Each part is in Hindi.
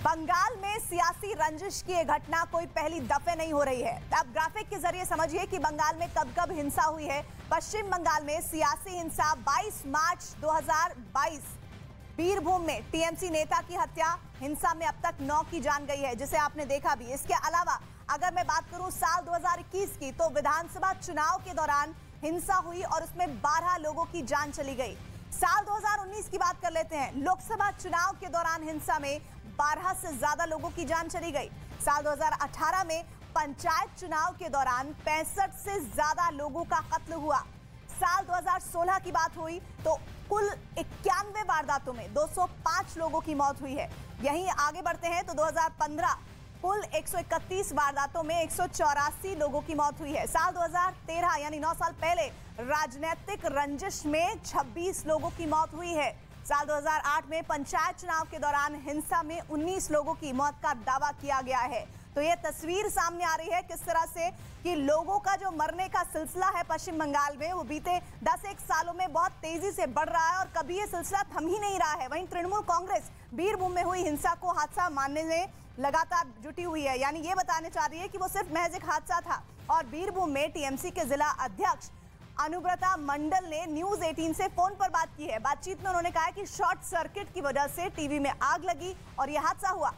बंगाल में सियासी रंजिश की ये घटना कोई पहली दफे नहीं हो रही है। आप ग्राफिक के जरिए समझिए कि बंगाल में कब कब हिंसा हुई है। पश्चिम बंगाल में सियासी हिंसा 22 मार्च 2022 बीरभूम में टीएमसी नेता की हत्या, हिंसा में अब तक 9 की जान गई है, जिसे आपने देखा भी। इसके अलावा अगर मैं बात करूं साल 2021 की, तो विधानसभा चुनाव के दौरान हिंसा हुई और उसमें 12 लोगों की जान चली गई। साल 2019 की बात कर लेते हैं। लोकसभा चुनाव के दौरान हिंसा में 12 से ज्यादा लोगों की जान चली गई। साल 2018 में पंचायत चुनाव के दौरान 65 से ज्यादा लोगों का कत्ल हुआ। साल 2016 की बात हुई तो कुल 91 वारदातों में 205 लोगों की मौत हुई है। यहीं आगे बढ़ते हैं तो 2015 कुल 131 वारदातों में 184 लोगों की मौत हुई है। साल 2013 यानी 9 साल पहले राजनीतिक रंजिश में 26 लोगों की मौत हुई है। साल 2008 में पंचायत चुनाव के दौरान हिंसा में 19 लोगों की मौत का दावा किया गया है। तो ये तस्वीर सामने आ रही है किस तरह से कि लोगों का जो मरने का सिलसिला है पश्चिम बंगाल में, वो बीते 10-1 सालों में बहुत तेजी से बढ़ रहा है और कभी ये सिलसिला थम ही नहीं रहा है। वहीं तृणमूल कांग्रेस बीरभूम में हुई हिंसा को हादसा मानने में लगातार जुटी हुई है, यानी ये बताने चाह रही है कि वो सिर्फ महज एक हादसा था। और बीरभूम में टीएमसी के जिला अध्यक्ष अनुव्रता मंडल ने न्यूज 18 से फोन पर बात की है। बातचीत में उन्होंने कहा कि शॉर्ट सर्किट की वजह से टीवी में आग लगी और यह हादसा हुआ।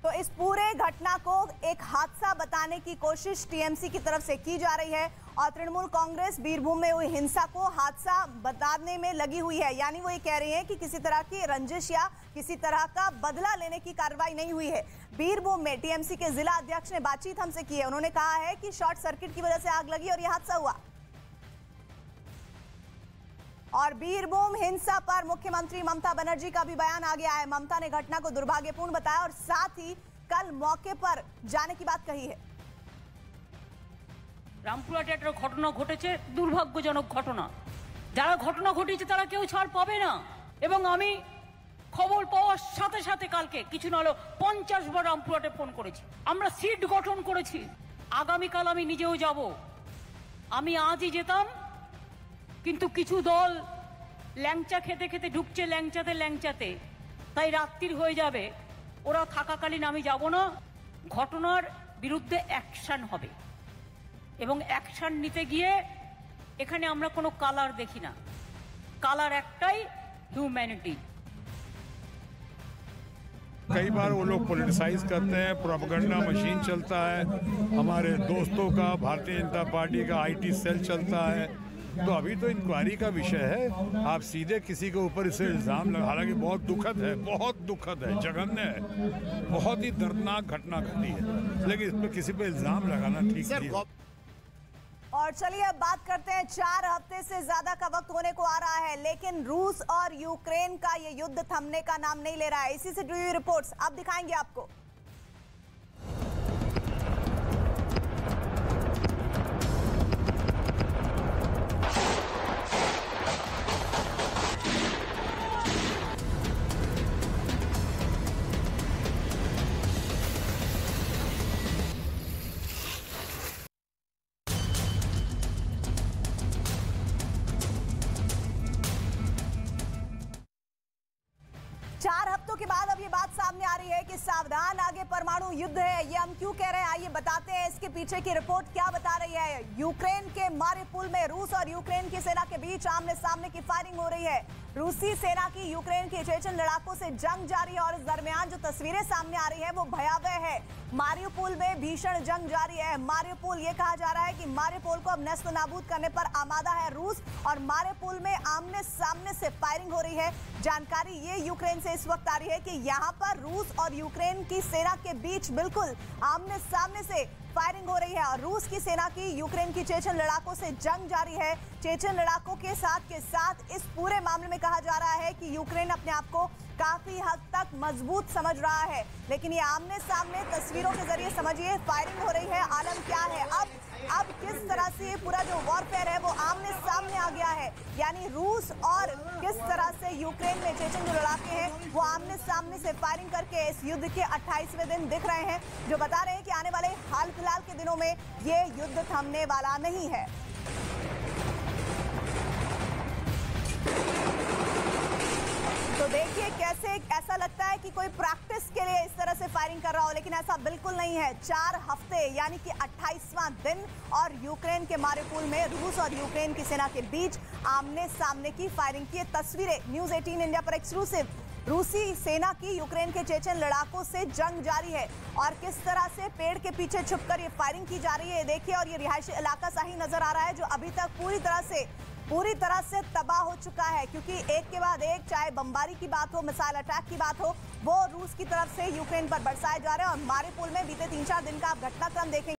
तो इस पूरे घटना को एक हादसा बताने की कोशिश टीएमसी की तरफ से की जा रही है और तृणमूल कांग्रेस बीरभूम में हुई हिंसा को हादसा बताने में लगी हुई है। यानी वो ये कह रही है कि किसी तरह की रंजिश या किसी तरह का बदला लेने की कार्रवाई नहीं हुई है। बीरभूम में टीएमसी के जिला अध्यक्ष ने बातचीत हमसे की है। उन्होंने कहा है कि शॉर्ट सर्किट की वजह से आग लगी और यह हादसा हुआ। और बीरभूम हिंसा पर मुख्यमंत्री ममता बनर्जी का भी बयान आ गया है। ममता ने घटना को दुर्भाग्यपूर्ण बताया और साथ ही कल मौके पर जाने की बात कही है। রামপুরহাটে একটা ঘটনা ঘটেছে, দুর্ভাগ্যজনক ঘটনা। যারা ঘটনা ঘটিয়েছে তারা কেউ ছাড় পাবে না। এবং আমি খবর পাওয়ার সাথে সাথে কালকে কিছু না হলো 50 বার রামপুরহাটে ফোন করেছি। আমরা সিট গঠন করেছি। আগামীকাল আমি নিজেও যাব। আমি আজই যেতাম, কিন্তু কিছু দল ল্যাংচা খেতে খেতে ঢুকছে ল্যাংচাতে, তাই রাত্রির হয়ে যাবে। ওরা থাকাকালীন আমি যাব না। ঘটনার বিরুদ্ধে অ্যাকশন হবে এবং অ্যাকশন নিতে গিয়ে এখানে আমরা কোনো কালার দেখি না। কালার একটাই, হিউম্যানিটি। कई बार वो लोग पॉलिटिसाइज करते हैं, प्रोपेगेंडा मशीन चलता है, हमारे दोस्तों का भारतीय जनता पार्टी का आईटी सेल चलता है। तो अभी तो इंक्वायरी का विषय है। आप सीधे किसी के ऊपर इसे इल्ज़ाम लगा, हालांकि बहुत दुखद है, जघन्य है, बहुत ही दर्दनाक घटना घटी है, लेकिन इस पर किसी पे इल्ज़ाम लगाना ठीक नहीं है। और चलिए अब बात करते हैं। 4 हफ्ते से ज्यादा का वक्त होने को आ रहा है, लेकिन रूस और यूक्रेन का ये युद्ध थमने का नाम नहीं ले रहा है। इसी से जुड़ी हुई रिपोर्ट्स अब दिखाएंगे आपको। चार हफ्तों के बाद अब ये बात सामने आ रही है कि सावधान, आगे परमाणु युद्ध है। ये हम क्यों कह रहे हैं, आइए बताते हैं इसके पीछे की रिपोर्ट क्या बता रही है। यूक्रेन के मारिउपोल में रूस और यूक्रेन की सेना के बीच आमने सामने की फायरिंग हो रही है। रूसी सेना की यूक्रेन के चेचन लड़ाकों से जंग जारी है और इस दरमियान जो तस्वीरें सामने आ रही है वो भयावह है। मारिउपोल में भीषण जंग जारी है। मारिउपोल, ये कहा जा रहा है कि मारिउपोल को अब नेस्त नाबूद करने पर आमादा है रूस और मारिउपोल में आमने सामने से फायरिंग हो रही है। जानकारी ये यूक्रेन से इस वक्त आ रही है कि यहाँ पर रूस और यूक्रेन की सेना के बीच बिल्कुल आमने सामने से फायरिंग हो रही है और रूस की सेना की यूक्रेन की चेचन लड़ाकों से जंग जारी है। चेचन लड़ाकों के साथ इस पूरे मामले में कहा जा रहा है कि यूक्रेन अपने आप को काफी हद तक मजबूत समझ रहा है, लेकिन ये आमने सामने तस्वीरों के जरिए समझिए फायरिंग हो रही है। आलम क्या है अब किस तरह से ये पूरा जो वॉरफेयर है वो आमने सामने आ गया है, यानी रूस और किस तरह से यूक्रेन में चेचन जो लड़ाके हैं वो आमने सामने से फायरिंग करके इस युद्ध के 28वें दिन दिख रहे हैं, जो बता रहे हैं कि आने वाले हाल फिलहाल के दिनों में ये युद्ध थमने वाला नहीं है। तो देखिए कैसे ऐसा लगता है कि कोई प्रैक्टिस के लिए इस तरह से फायरिंग कर रहा हो, लेकिन ऐसा बिल्कुल नहीं है। 4 हफ्ते यानी कि 28वां दिन और यूक्रेन के मारिउपोल में रूस और यूक्रेन की सेना के बीच आमने सामने की फायरिंग की तस्वीरें न्यूज 18 इंडिया पर एक्सक्लूसिव। रूसी सेना की यूक्रेन के चेचन लड़ाकों से जंग जारी है और किस तरह से पेड़ के पीछे छुपकर ये फायरिंग की जा रही है देखिए। और ये रिहायशी इलाका सा ही नजर आ रहा है जो अभी तक पूरी तरह से तबाह हो चुका है, क्योंकि एक के बाद एक, चाहे बमबारी की बात हो, मिसाइल अटैक की बात हो, वो रूस की तरफ से यूक्रेन पर बरसाए जा रहे हैं। और मारिउपोल में बीते 3-4 दिन का आप घटनाक्रम देखेंगे।